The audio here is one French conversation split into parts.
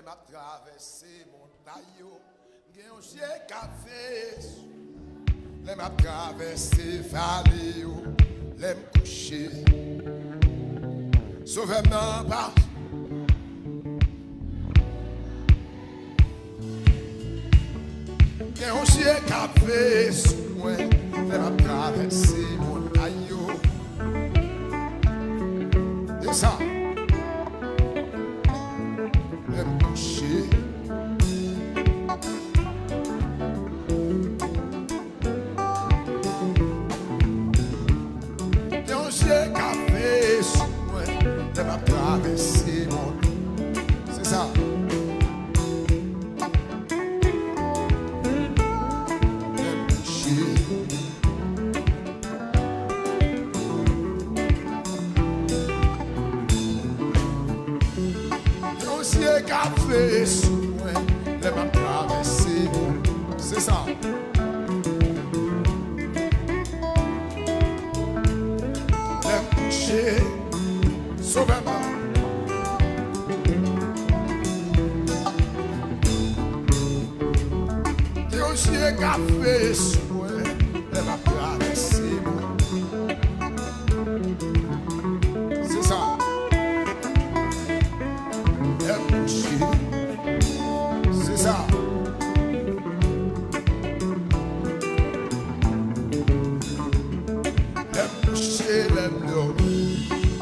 m'a traversé montagne, j'ai un café. Les m'a traversé vallée, les me coucher. Sauvez-moi par. J'ai un café sous moi, les m'a traversé montagne. C'est ça. Les me coucher. J'ai café sous moi, de ma traversée mon. C'est ça. Le boucher. J'ai café sous moi, de ma traversée mon. C'est ça. Sauvez-moi. J'ai un café sous moi, elle m'a traversé. C'est ça. Elle bouchée. C'est ça. Elle bouchée, elle bleu.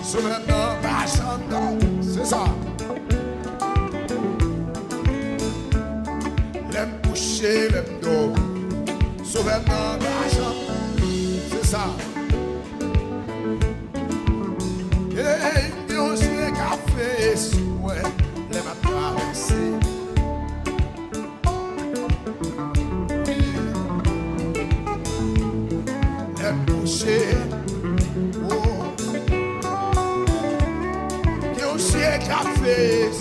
Sauvez-moi, pas chantant, c'est ça. L'aime coucher, l'aime dos. Sauvez-moi, pas chantant, c'est ça. Et on s'est café sous moi, l'aime à traverser. L'aime coucher. Café,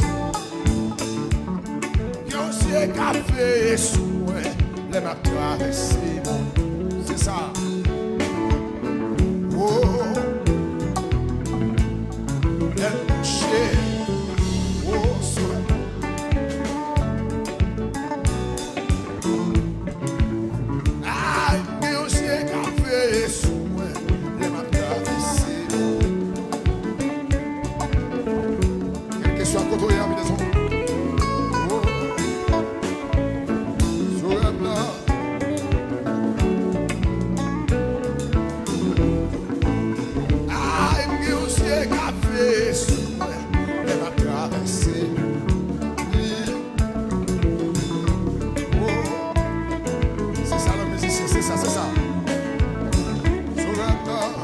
j'ai café sous moi, les m'a traversé, c'est ça. Oh, elle couchée, oh, ah, j'ai café sous moi, les m'a traversé. Soit côté à la maison. Sur la place. Ah, il me aussi un café sous moi, elle m'a traversé. C'est ça la musique, c'est ça, c'est ça. Sur la place.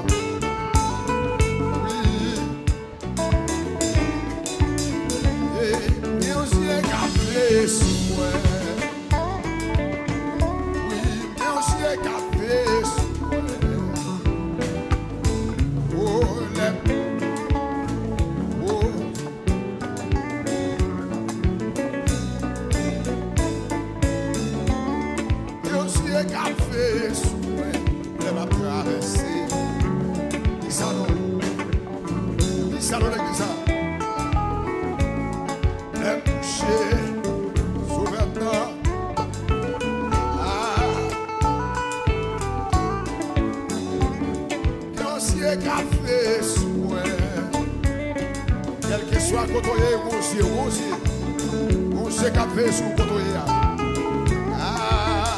Café sous moi. Oui, mais aussi un café sous moi. Oh, les. Oh. Mais aussi un café sous moi. Elle m'a traversé. Dis ça non. Dis ça non, dis ça. Les bouchers. Café sous moi, quel que soit côté on sait café sous côté. Ah,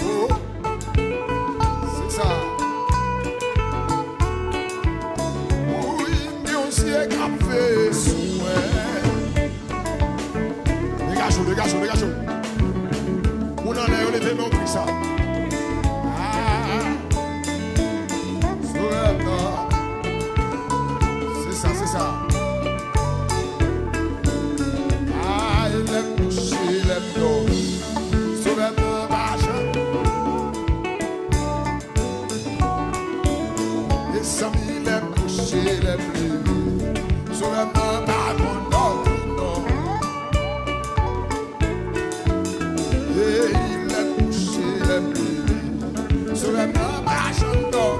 oh, c'est ça. Oui, mais on sait café sous moi. Dégagez. On en est, on était non pris ça. C'est ça. Ah, il aime coucher, il aime l'eau. Sauvez-moi, machin. Et Samy, il aime coucher, il aime lever. Sauvez-moi, non. Et il aime coucher, il aime lever. Sauvez-moi, machin, non.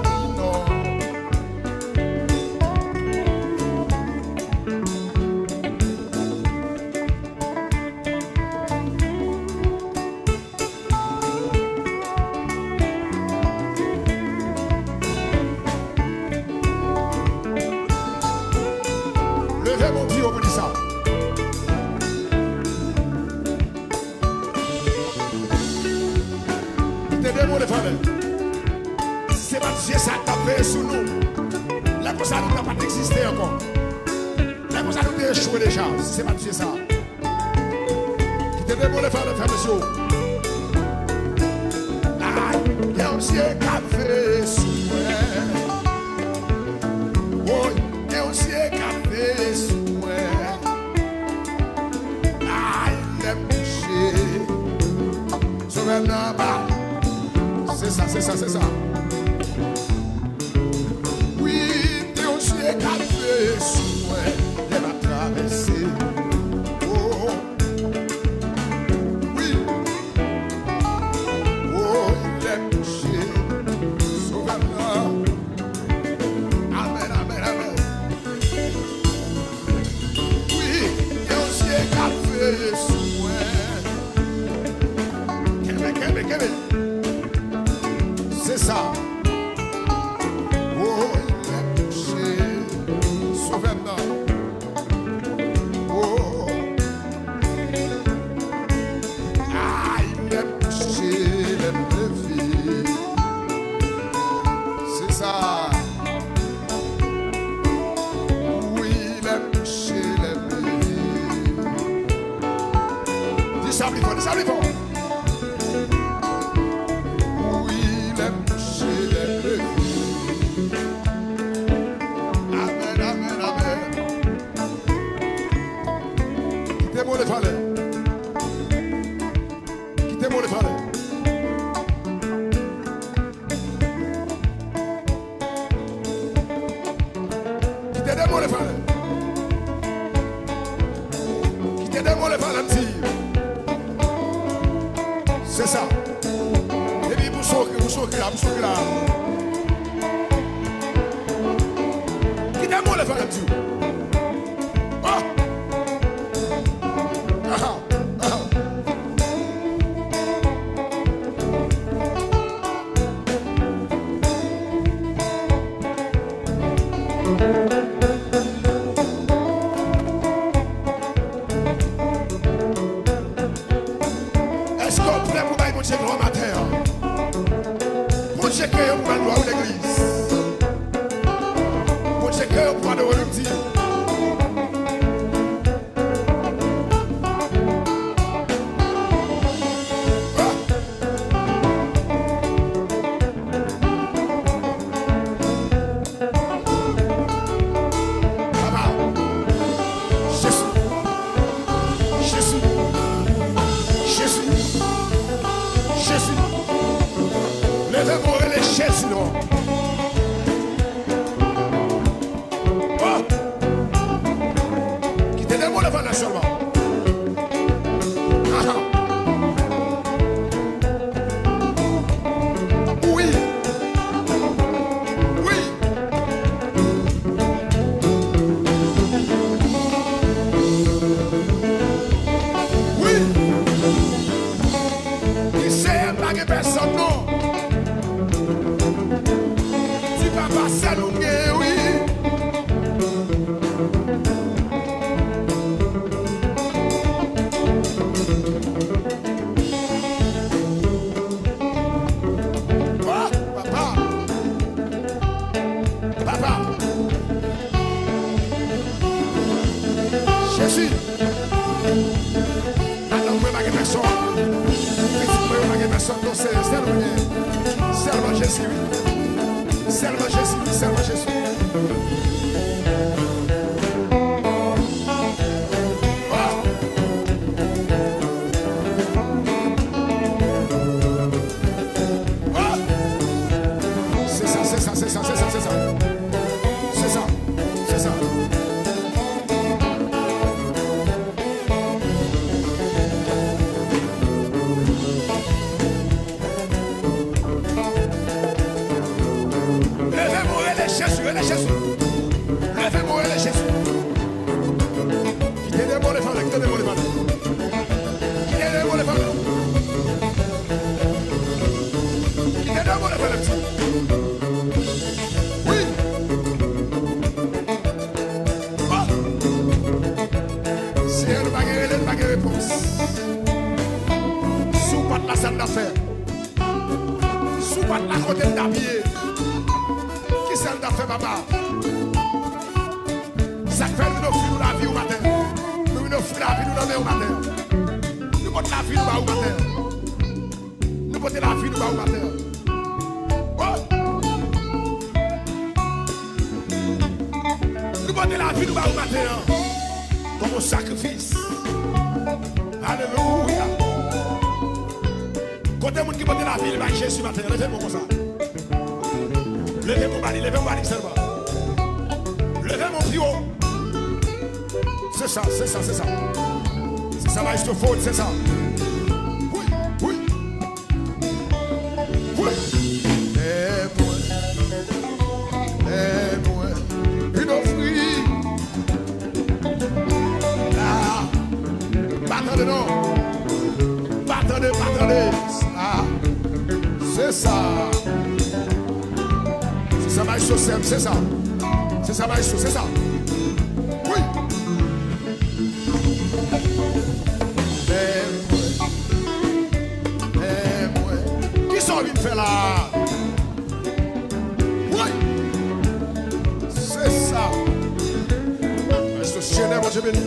levez mon Dieu pour dire ça. Tenez-moi les frères. C'est pas Dieu ça tapé sous nous. La cosa nous n'a pas existé encore. La cosa nous a échoué déjà. C'est pas Dieu ça. Tenez-moi les frères, monsieur. Il y a un Dieu qui a fait souhait. Oh, il y a un Dieu qui a fait souhait. Il est bouché. Sauvé là-bas. C'est ça, c'est ça, c'est ça. Oui, il y a un Dieu qui a fait souhait. Il va traverser. Oh, oui. Oh, il est bouché. Sauvé-là. Amen, amen, amen. Oui, il y a un Dieu qui a fait souhait. Québec. C'est ça. Oh, il est touché. Sauve-moi. Oh. Il est touché, il est levé. C'est ça. Oui, il est touché, il est levé. Dis ça plus fort, dis ça plus fort. Quittez-moi les frères. Quittez-moi les frères. Quittez-moi les frères. Quittez-moi les frères, petit. C'est ça. Et puis vous souffrez là. Quittez-moi les frères, petit. Est-ce qu'on pourrait vous bailler mon Dieu gloire ma terre? Mon Dieu que vous allez voir l'église. Mon Dieu que vous allez voir le petit. Jezi. Alors, moi, je ne personne. Je ne personne. Donc, c'est seulement Jésus. Seulement Jésus. Seulement Jésus. C'est ça. Jésus. Pas de la côté d'habiller. Qui ça t'a fait, papa? Ça fait nous offrir la vie au matin. Nous offrir la vie nous au matin. Nous portons la vie nous au matin. Nous portons la vie nous au matin. Nous portons la vie nous au matin. Comme un sacrifice. Alléluia. Quand les gens qui portent la vie, ils vont Jésus matin. Levez-moi comme ça. Levez mon bali seulement. Levez mon pied. C'est ça, c'est ça, c'est ça. C'est ça, là, il se faut, c'est ça. Oui, oui. Oui. Et moi, une offrande. Là, battez non. Battez. Ah, c'est ça. C'est ça, maïs, c'est ça. C'est ça, maïs, c'est ça. Oui. Qui sont venus faire là? Oui. C'est ça. Est-ce que chien est mon Dieu béni?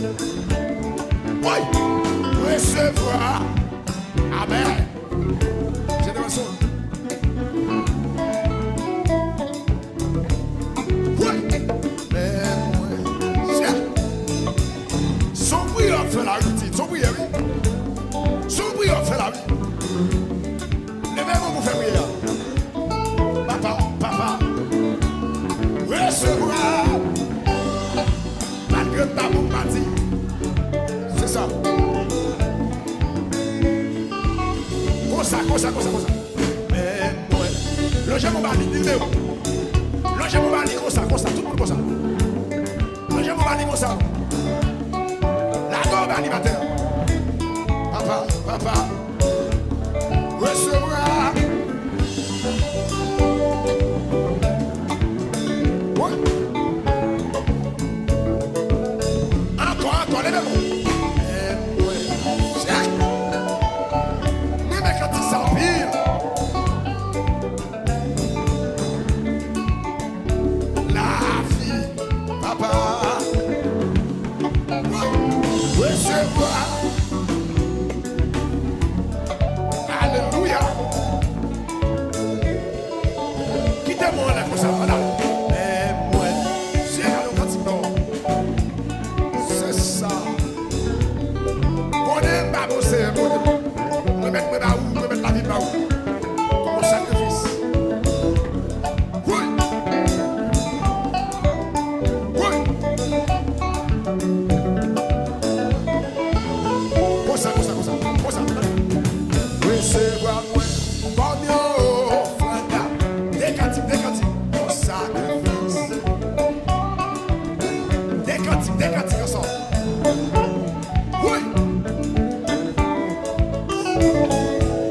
Oui. Recevoir. Amen. Génération. Oui. Son prière fait la vie. Son prière, oui. Son prière fait la vie. Levez-moi pour faire prière. Papa. Recevoir. Malgré Damou Jezi. C'est ça. Comme ça. Mais ouais. Logez mon bali, dis-le. Logez mon bali comme ça, tout le monde comme ça. Logez mon bali comme ça. La gomme animateur. Papa. Recevoir. Ouais. Encore, levez-moi. Alléluia. Quittez-moi là comme ça, voilà. Mais moi, j'ai un continent. C'est ça. On est pas bossé, on va mettre la vie là-haut. Comme un sacrifice. Oui. Comme ça. Resevwa Mwen kòm yon Ofrand Damou. Décantique, mon sacrifice. Décantique, ensemble. Oui.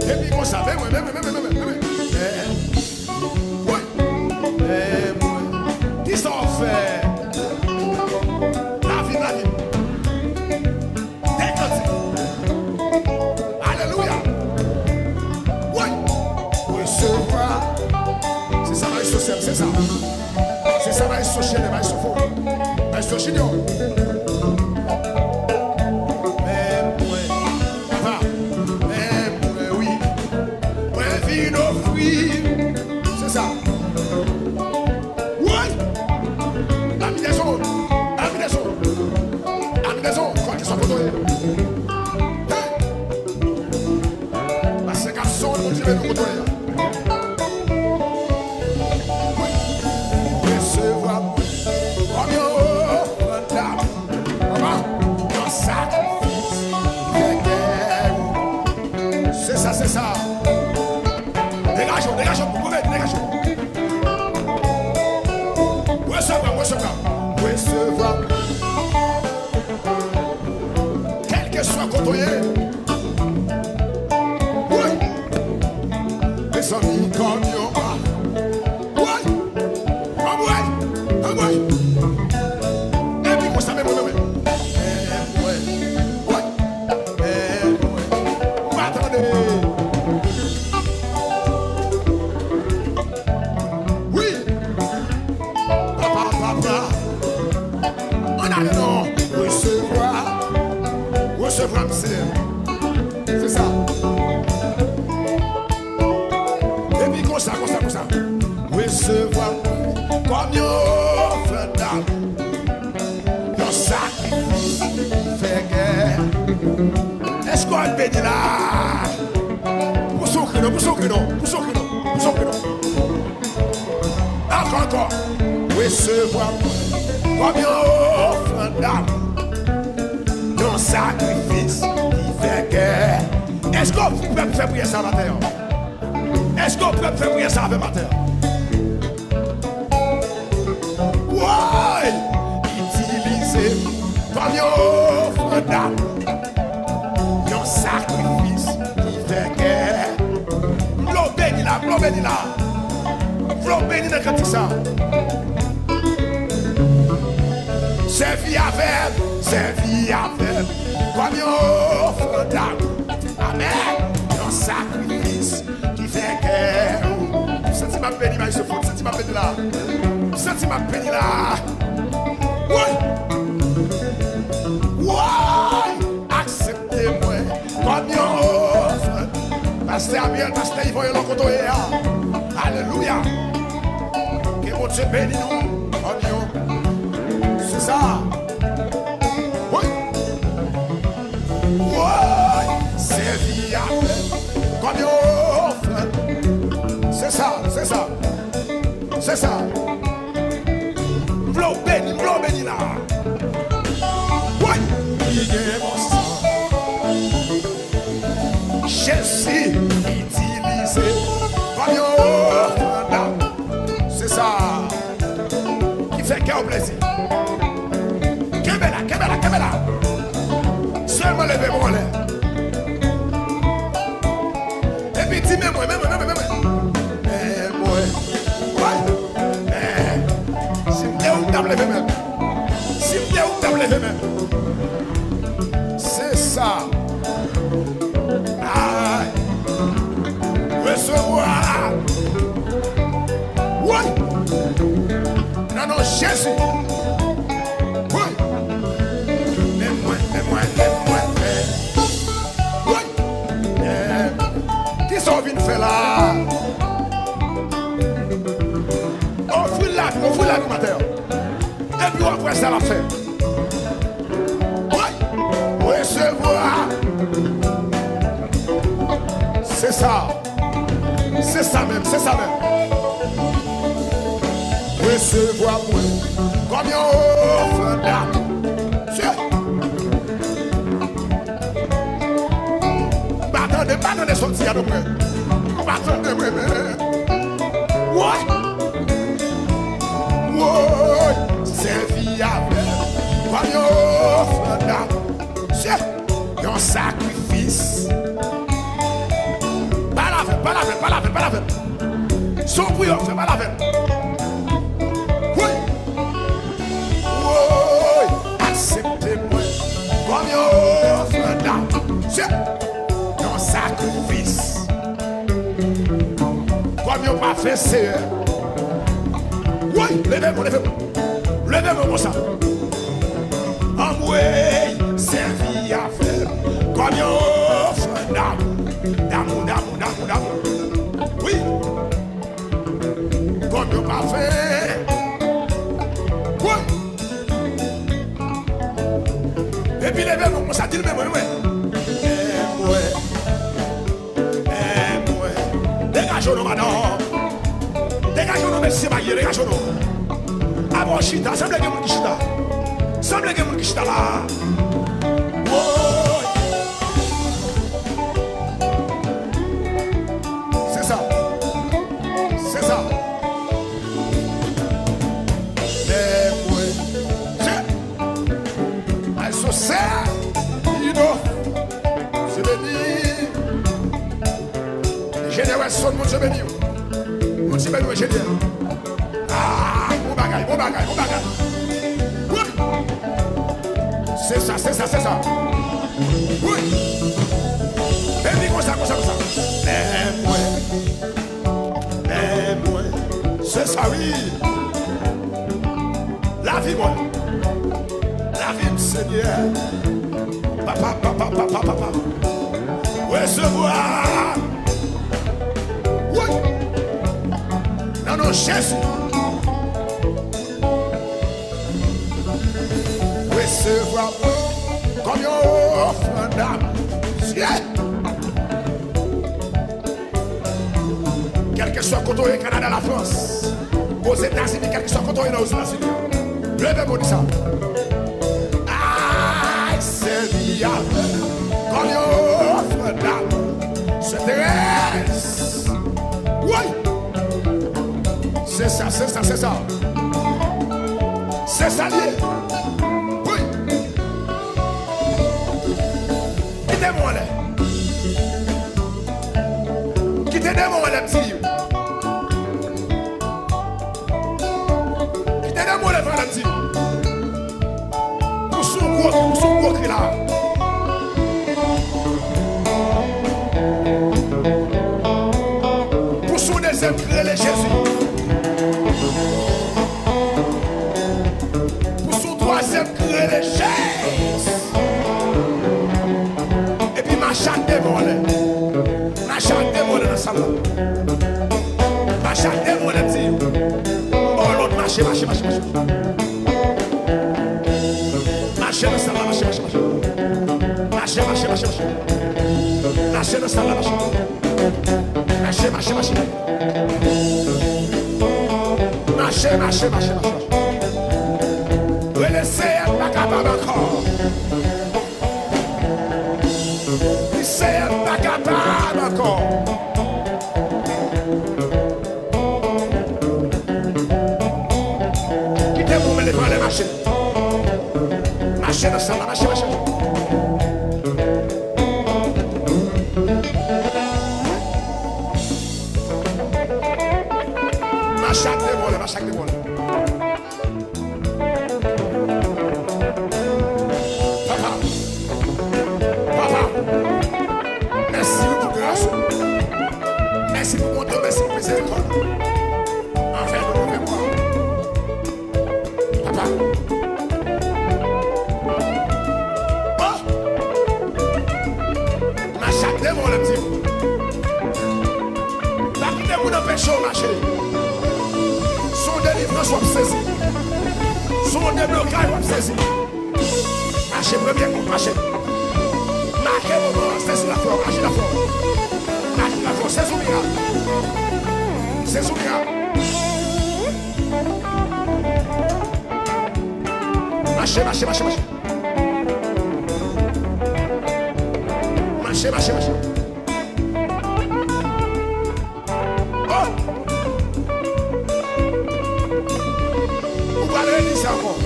Et puis comme ça, même. Oui. Qui s'en fait? La vie. Décantique. Alléluia. C'est ça, c'est ça. C'est ça, va se chier, va se faux. Va se chier. Mais oui. Mwen vin offrir. C'est ça. Oui. La maison. Quoi qu'ils soient photoés. Parce que garçon, mon Dieu, nous photoés. C'est ça. Dégageons, vous pouvez dégager. Resevwa. Quel que soit côtoyé. Oui. Mes amis comme yon. Oui. Et puis vous savez, Allez non, recevoir c'est ça. Et puis comme ça. Resevwa Mwen kòm yon Ofrand Damou, yon sacrifice Sèkèy. Est-ce qu'on bénit là? Pour son créneau. Encore. Resevwa Mwen kòm yon Ofrand Damou, yon sacrifice Sèkèy. Est-ce qu'on peut faire prier ça matin? Est-ce qu'on peut faire prier ça avec matin? Ouais! Utilisez comme yon Ofrand Damou, yon sacrifice qui fait que m'lo béni là. M'lo béni dans le ça. Servi avec, comme yon Ofrand Damou. Amen! Yon sacrifice qui fait que sentiment béni, mais il se fout, sentiment béni là. Sentiment béni là. Oui. Acceptez-moi comme yon Ofrand. Pasteur Amiel, pasteur Yvon, yon l'encontre. Alléluia. Que mon Dieu bénisse nous comme yon. C'est ça. Oui. Servi avec comme yon Ofrand. C'est ça. M'lo béni là. Oui. Il est mon sang. Jezi utilisé comme yon Ofrand Damou. C'est ça. Qui fait cœur plaisir. Kébela. Seulement levez-moi là. Et puis dis moi. C'est ça. Recevoir. Oui. Non, Jésus. Oui. Mais moi. Oui. Qui sont venus faire là? Offre la vie matin. Et puis après ça la fait. Oui. Recevoir. C'est ça même. Resevwa Mwen kòm yon Ofrand Damou. Attendez, sorti à nous. Attendez, ouais. Servi avec kòm yon Ofrand Damou. C'est un sacrifice. Pas la veine. Son prière, fait pas la veine. Oui. Acceptez-moi comme yon Ofrand Damou. C'est un sacrifice. Comme yon pas fait, c'est. Oui, levez-moi comme ça. En moi, servi à faire comme yon Ofrand Damou. Damou. Oui. Comme yon pas fait. Oui. Et puis levez-moi comme ça, dis-le moi. Dégagez-nous, madame. Dégagez-nous, merci, Maïe, dégagez-nous. Ah bon, chita, semble que mon chita là. C'est ça. Mais moi, I so sad, you know. C'est béni. Génération, mon Dieu béni. Mon Dieu béni, j'ai dit. Ah, mon bagage. Oui. C'est ça. Oui. Et puis comme ça. Mais moi. C'est ça, oui. La vie, moi. Seigneur. Papa, papa, papa, papa. Recevoir. Oui. Non, non, Jésus. Resevwa Mwen kòm yon Ofrand Damou. Quel que soit côté au Canada, la France, aux États-Unis, quel que soit côté aux États-Unis. Levez-moi dit ça. Ah, c'est bien. Kòm yon Ofrand Damou. C'est Thérèse. Oui. C'est ça, c'est ça, c'est ça. C'est ça lié. Quittez-moi là. Quittez-moi là, petit. Quittez-moi là, petit. Pour son gros cri là. Pour son deuxième cri, les Jésus. Pour son troisième cri, les Jésus. Ma chatte démolée. Ma chatte démolée dans la salle. Ma chatte démolée, petit. Oh, l'autre marché, marché, marché, marché. Marché dans la salle, marché, marché, marché. Marché, marché, marché, marché. Marché dans la salle, marché. Marché, marché, marché. Marché, marché, marché, marché. Relaissez un pas capable encore. C'est pas capable encore. Quittez-vous, mais les bras, les machines. Machine, ça va, machine, machine. Machine, démolé, machine, démolé. Papa. Papa. Merci pour grâce. Merci pour mon temps, merci pour miséricorde. Enfin, de mon mémoire. Papa. Oh! Ma chatte de mon petit. Pas quitter-vous dans le péché, ma chérie. Son délivrance, soit saisi. Son déblocage, soit saisi. Marchez premier coup, marchez. C'est la forme, agis la forme. Agis la forme, c'est son miracle. C'est son miracle. Marchez, marchez, marchez, marchez. Marchez, marchez, marchez. Oh! Vous parlez de ça encore.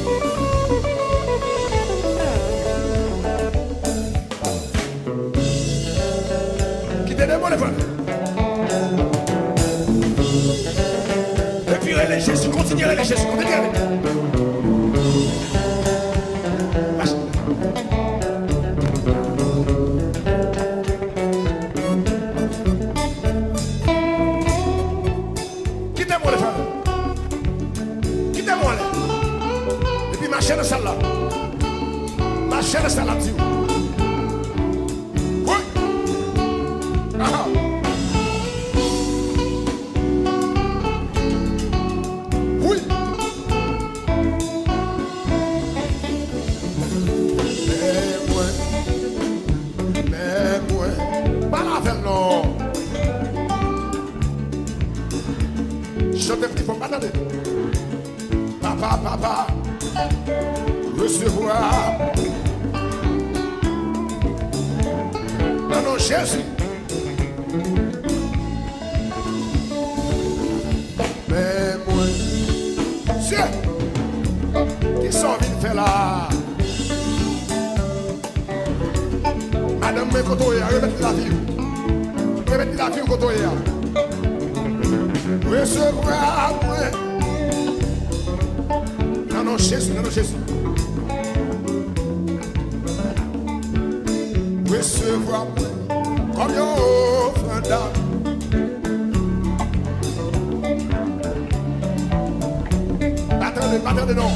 Et puis les Jésus, continuez les Jésus, continuez. Quittez-moi les femmes. Quittez-moi les. Et puis marchez dans celle-là. Marchez dans celle-là, petit. Papa, papa, recevoir. Non, non, Jésus. Mais moi, Dieu, qui sont venus faire là. Madame, mais quand on est, remettez la vie. Remettez la vie quand on est. Recevoir moi. Non, non, Jésus, non, non, Jésus. Resevwa Mwen kòm yon Ofrand Damou. Attendez, attendez, non.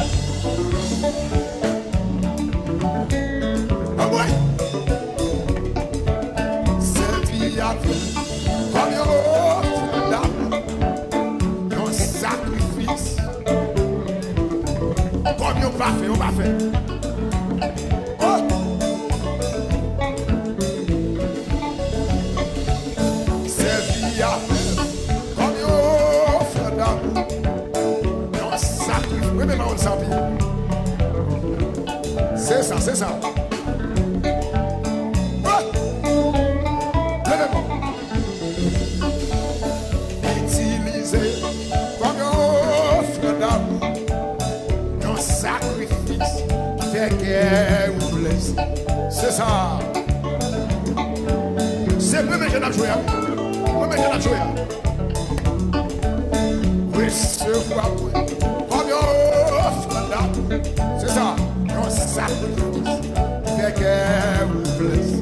c'est ça. Levez-moi. Utilisez comme un offrande d'amour, un sacrifice qui fait qu'elle vous blesse. C'est ça. C'est le premier jeune à jouer. Premier jeune à jouer. Resevwa Mwen kòm yon Ofrand Damou. C'est ça. Un sacrifice qui fait qu'elle vous blesse.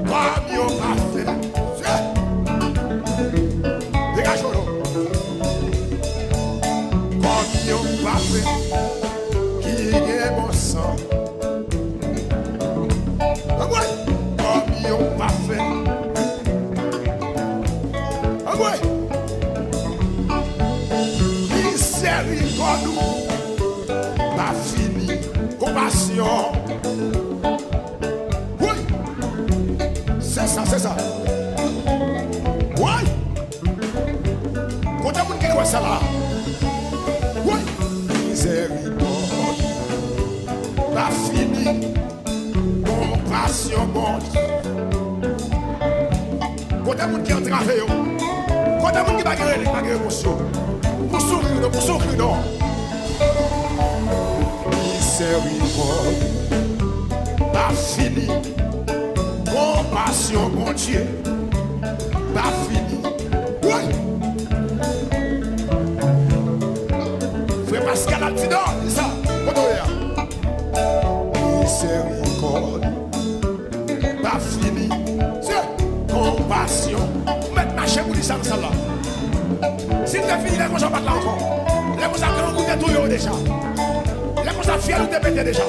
Kòm yon parfait. Dégage-le. Kòm yon parfait qui est bon sang. Kòm yon parfait. Miséricorde, pas fini, compassion. Oui, c'est ça, c'est ça. Oui, quand on dit quoi ça là? Oui, miséricorde, pas fini, compassion. Quand on dit qui entrave, quand on dit qui va gagner émotion. Pour sourire, non. Miséricorde, pas fini. Compassion, mon Dieu, pas fini. Oui. Frère Pascal a dit non, c'est ça. Miséricorde, pas fini. C'est compassion. Mettre ma chère pour dire ça dans là. Si tu as fini, les gens ne battent là encore. Les gens qui ont goûté tout déjà. Les gens qui ont fier de péter déjà.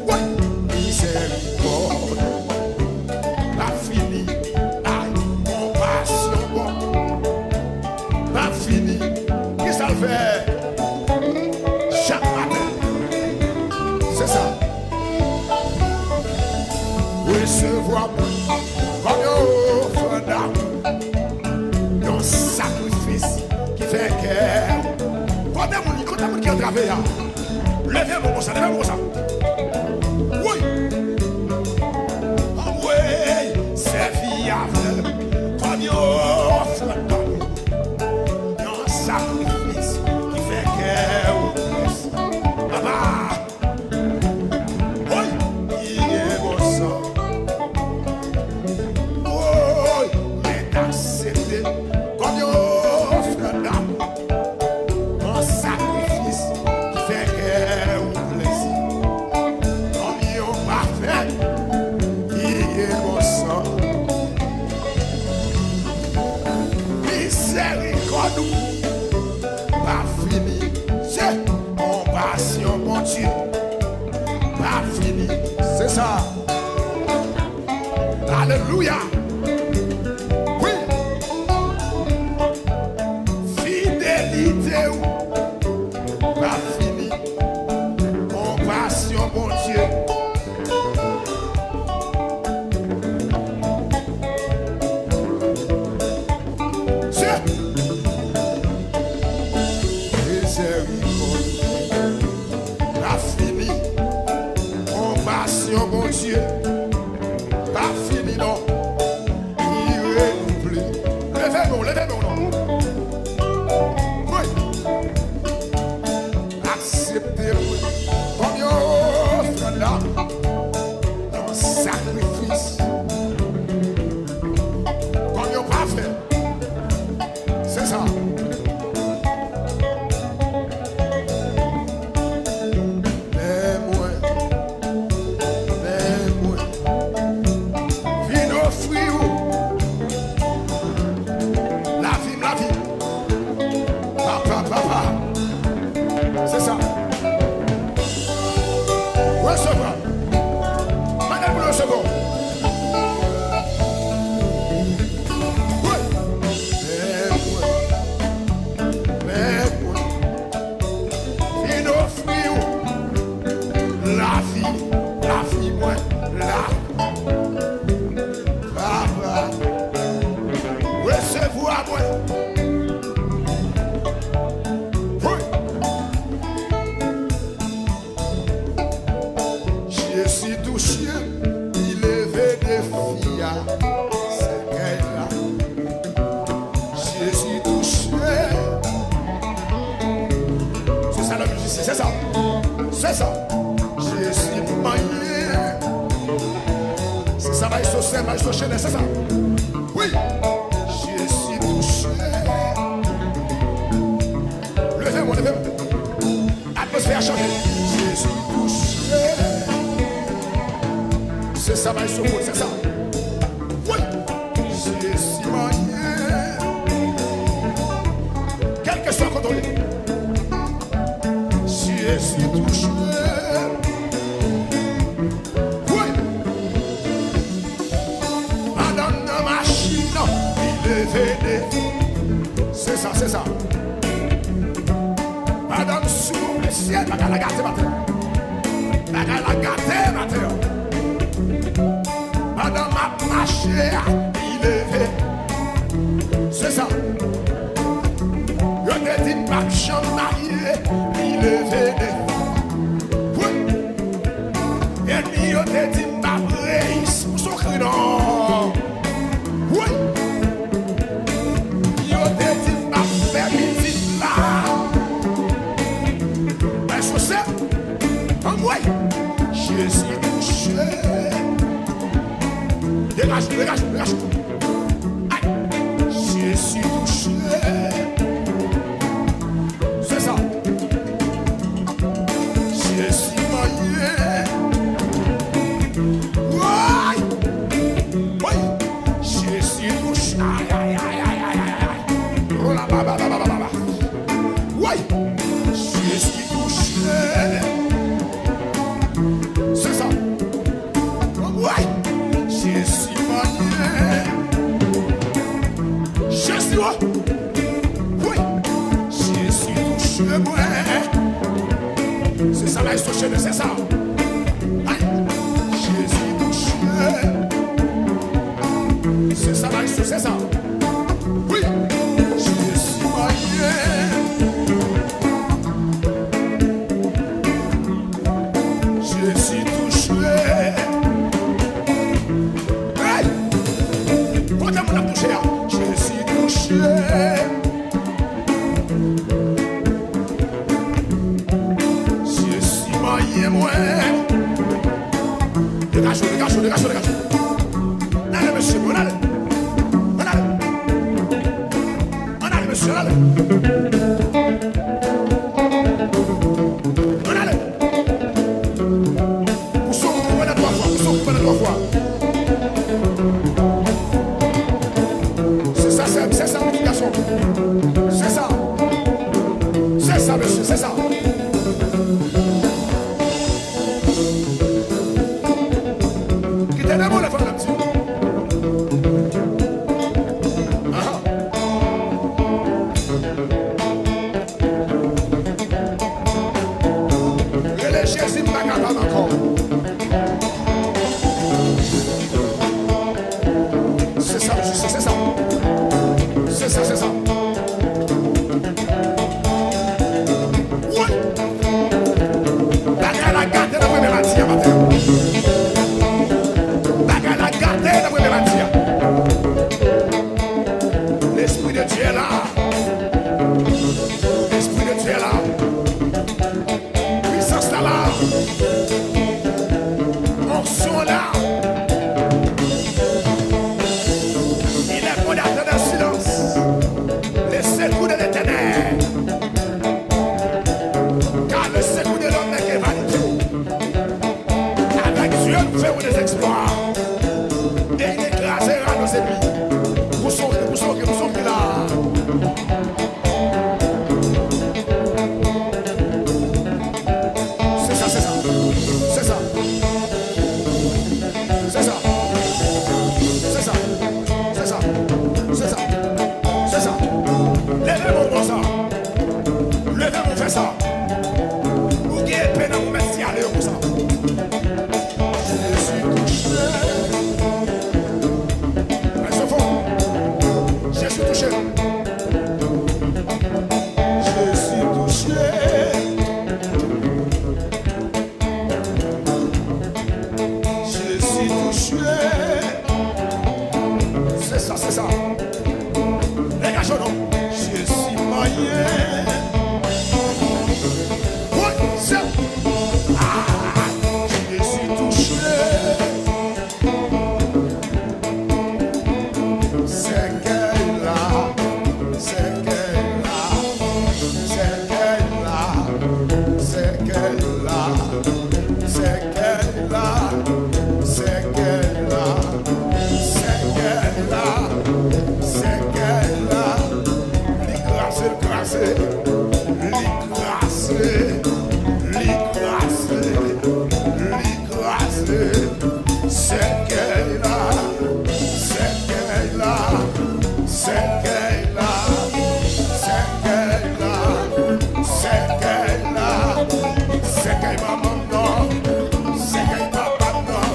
Oui. Miséricorde, pas fini. Compassion, pas fini. Qui ça le fait? Chaque matin. C'est ça. Resevwa Mwen kòm yon Ofrand Damou. Sacrifice qui fait que quand on qui a travaillé, levez-moi comme ça, levez-moi comme ça. Oui. Ah oui, c'est viable. Comme yon Ofrand Damou, un sacrifice qui fait que papa. Oui, il est bon sang. Oui, mais d'accepter. Kòm yon Ofrand Damou, un sacrifice qui fait qu'elle vous blesse. Kòm yon parfait qui est bon sang. Miséricorde, pas fini. C'est compassion, mon Dieu, pas fini. C'est ça. Alléluia. Pas fini, compassion, mon Dieu. C'est miséricorde, pas fini, compassion, mon Dieu. Pas fini, non. Irrénouvelé. Levez-nous, non. Acceptez-moi comme yon Ofrand Damou, un sacrifice comme yon parfait. C'est ça. Mais moi, viens offrir la vie. Papa. C'est ça. Recevoir. Madame pour le second. Oui. Mais moi. Il offre la vie, moi, là. Papa. Resevwa Mwen. Je suis touché, il est des filles. Je suis touché. C'est ça la musique, c'est ça. C'est ça. Je suis marié. C'est ça, va se chaîner, c'est ça. Oui. Je suis touché. Levez-moi, levez-moi. Atmosphère changée. Je suis touché. C'est ça, va se c'est ça. Oui. Je suis marié. Quel que soit le contrôle. Je suis touché. Oui. Madame de machine, il est véné. C'est ça, c'est ça. Madame sous le ciel, bagarre la gâte matin. Bagarre la gâte matin. Madame a marché, il est véné. C'est ça. Je te dis pas que je marié, il est véné. Oui. Et puis je te dis pas brace pour son cri non. Oui. Je te dis pas faire petite là. Ben je sais. Oui. Je suis touché. Dégage, dégage, dégage. Aïe. Je suis touché. C'est ça. Je suis marié. Oui. Oui. Je suis touché. Aïe, aïe, aïe, aïe, aïe, aïe. Oh là, bah, bah, bah, bah, bah. Oui. Je suis touché. C'est ça. Oui. Je suis marié. Je suis où? Oui. Je suis touché, moi. C'est ça, là, ils sont chez nous, c'est ça. Aïe. Je suis touché. C'est ça, là, ils sont, c'est ça. Oui. Je suis marié. Je suis touché. Hey! Pourquoi on a touché? Je suis touché. Je suis marié, moi. Dégage, dégage, dégage, dégage. Allez, monsieur, on allait. On allait. On allait, monsieur, on allait. On allait. Vous saurez qu'on va 3 fois. Vous saurez qu'on va 3 fois. C'est ça, petit garçon. C'est ça. C'est ça, monsieur, c'est ça. Quittez les mots, la femme, la petite. Et les Jésus ne m'accapent pas encore. C'est ça, monsieur, c'est ça. C'est ça, c'est ça. Oui. Bagarre la garde de la première matière, matin. Bagarre la garde de la première matière. L'Esprit de Dieu est là. L'Esprit de Dieu est là. Puissance est là. Onction est là. Il est fondateur d'un silence. Les secours de l'éternel. Car le secours de l'homme n'est que vanité. Avec Dieu, nous ferons des exploits. Et il écrasera nos ennemis. Vous saurez là. C'est ça, c'est ça. C'est ça. C'est ça. C'est ça. C'est ça. C'est ça. C'est ça. Levez-moi pour ça. Levez-moi faire ça. Vous qui êtes peine à vous mettre si à l'heure pour ça. Je suis touché. Mais ce fond. Je suis touché. Je suis touché. toucher. C'est ça, c'est ça. Les gars, non. Jésus moyen. Oui, c'est. Ah, Jésus touché. C'est qu'elle là. C'est qu'elle là. C'est qu'elle là. C'est qu'elle là. C'est qu'elle là. C'est qu'elle là. C'est qu'elle là. C'est qu'elle là. L'écraser, l'écraser, l'écraser, l'écraser. C'est qu'elle là. C'est qu'elle là. C'est qu'elle là. C'est qu'elle là. C'est qu'elle là. C'est qu'elle maman non. C'est qu'elle papa non.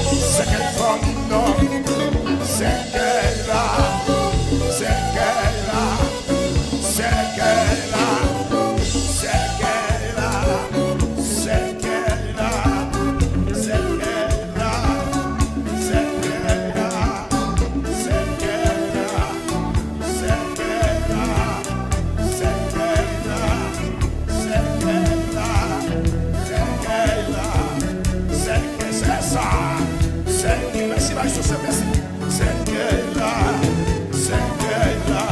C'est qu'elle famille non. C'est qu'elle là. C'est qu'elle là. C'est qu'elle là. C'est qu'elle là. C'est qu'elle là. C'est qu'elle là. C'est qu'elle là. C'est qu'elle là. C'est qu'elle là. C'est qu'elle là. C'est qu'elle là. C'est qu'elle là. C'est que c'est ça. C'est que merci, merci, merci. C'est qu'elle là. C'est qu'elle là.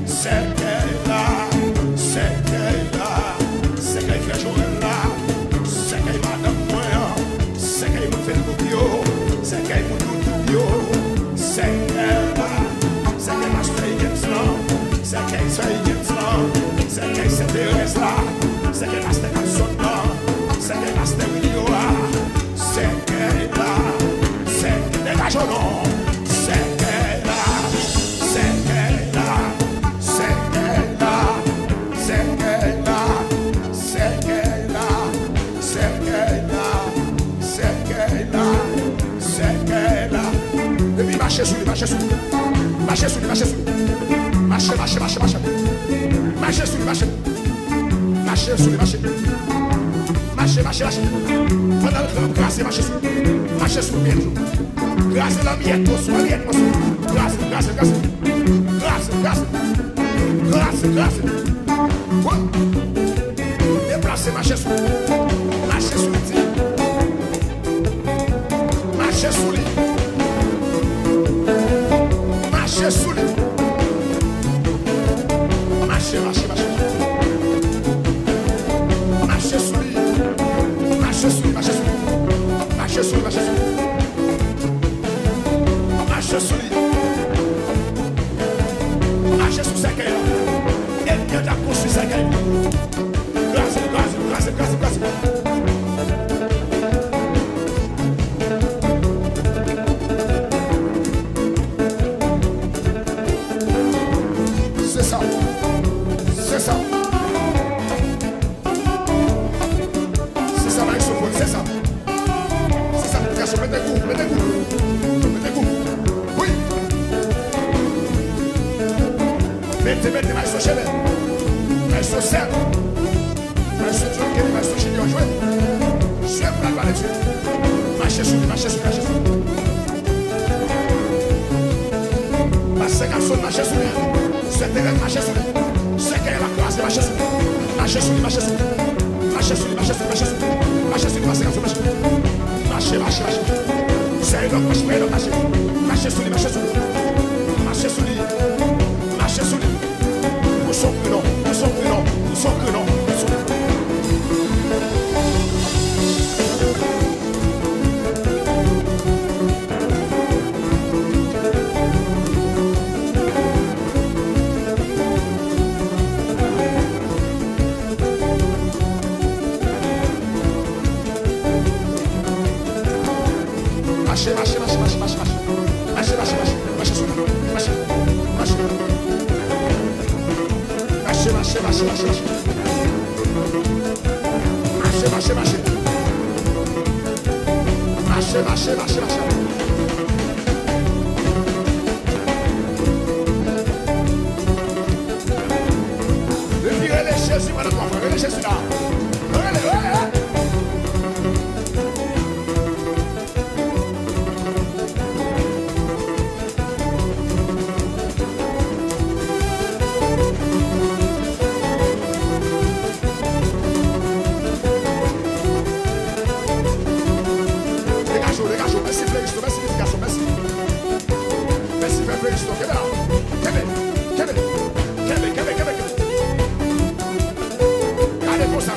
C'est qu'elle là. C'est qu'elle là. C'est qu'elle fait Jorel là. C'est qu'elle madame moi. C'est qu'elle me fait le bio. C'est qu'elle me tout bio. C'est qu'elle là. C'est qu'elle m'a fait James là. C'est qu'elle fait James là. C'est qu'elle s'intéresse là. C'est qu'elle m'a fait Capson là. C'est qu'elle m'a fait Wilio là. C'est qu'elle là. C'est qu'elle dégage au nom. C'est qu'elle là. C'est qu'elle là. C'est qu'elle là. C'est qu'elle là. C'est qu'elle là. C'est qu'elle là. C'est qu'elle là. C'est qu'elle là. Et puis marchez sur lui, marchez sur lui. Marchez sur lui, marchez sur lui. Marchez, marchez, marchez, marchez. Marchez sur lui, marchez. Marchez sur lui, marchez. Marchez, marchez, marchez. Pendant le temps, grâce, marchez sur lui. Marchez sur lui, grâce la miette, grâce, grâce, grâce, grâce. Grâce, grâce. Grâce, grâce. Déplacez, marchez sur lui. Marchez sur lui. Marchez sur lui. Marchez sur lui. Marchez, marchez, marchez. Marchez sur lui. Marchez sur lui, marchez sur lui. Marchez sur lui, marchez sur lui. Marchez sur lui. Marchez sur Sèkèy. Elle vient d'approcher Sèkèy. Grâce, grâce, grâce, grâce, grâce. C'est ça. C'est ça. C'est ça, Marie Sophone, c'est ça. C'est ça, mettez coup, mettez coup. Mettez coup. Oui. Mettez, Marie Sophone. Marie Sophone. Marie Sophone, Marie Sophone, jouez. Jouez pour la balle de Dieu. Marchez sur lui, marchez sur lui, marchez sur lui. Passez garçon, marchez sur lui. C'est terrain, marchez sur lui. C'est qu'elle va croiser, marchez sur lui. Marchez sur lui, marchez sur lui. Marchez sur lui, marchez sur lui, marchez sur lui. Marchez sur lui, passez garçon, marchez. Marchez, marchez, marchez. C'est une autre, marchez. Marchez sur lui, marchez sur lui. Marchez sur lui. Marchez sur lui. Nous sommes que non, nous sommes que non, nous sommes que non. Marchez, marchez, marchez, marchez, marchez, marchez. Marchez, marchez, marchez, marchez sur lui. Marchez, marchez. Marchez, marchez, marchez, marchez, marchez. Marchez, marchez, marchez. Marchez, marchez, marchez, marchez. Relève Jésus, madame, relève Jésus là. Relève, Merci, Fléisto. Merci, l'éducation. Merci. Merci, Fléisto. Kébé. Allez, comme ça.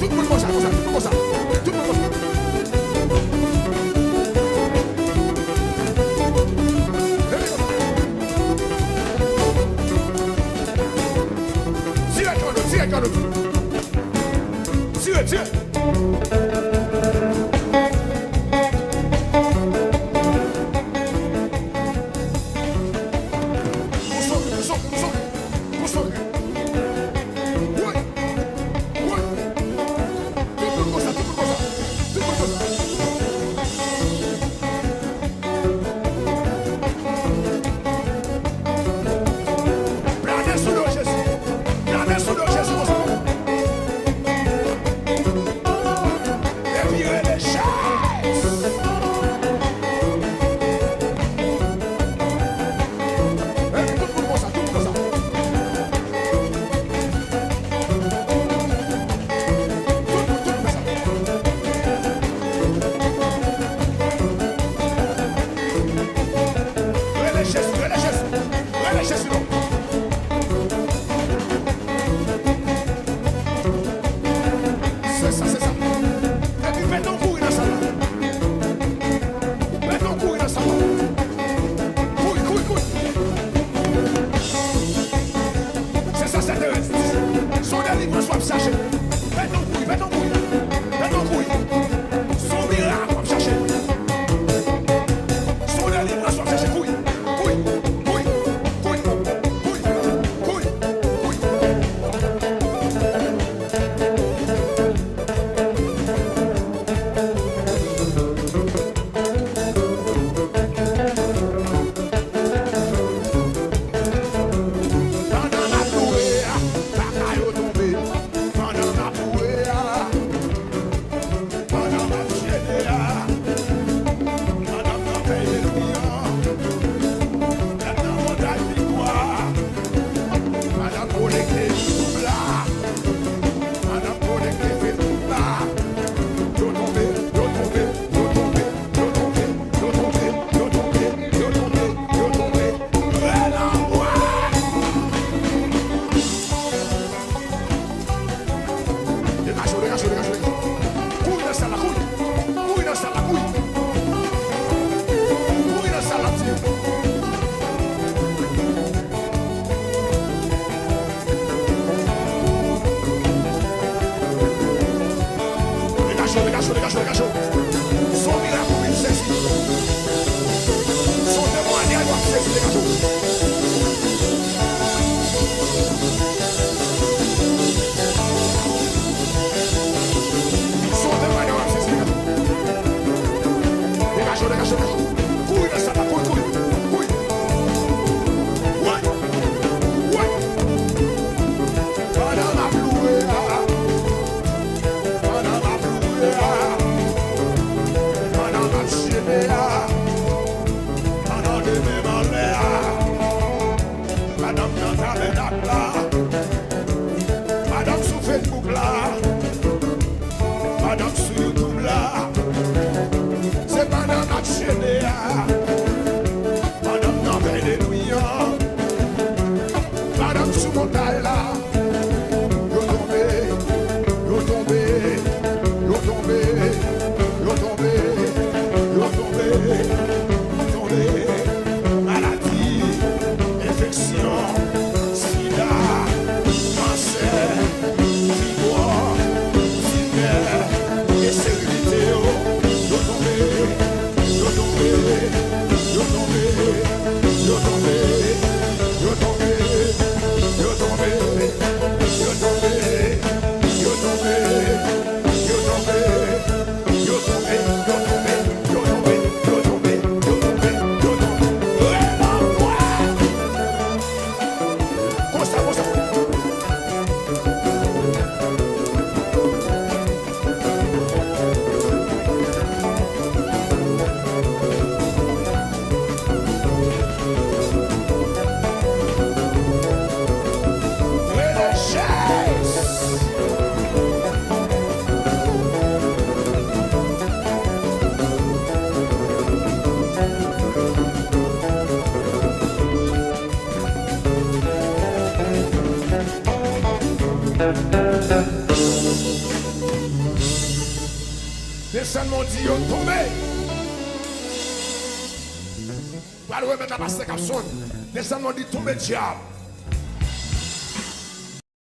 Tout le monde comme ça. Tout le monde comme ça. Tire. Descend mon Dieu, tombé. Pas le remettre la passe comme son. Descend mon Dieu, tombé diable.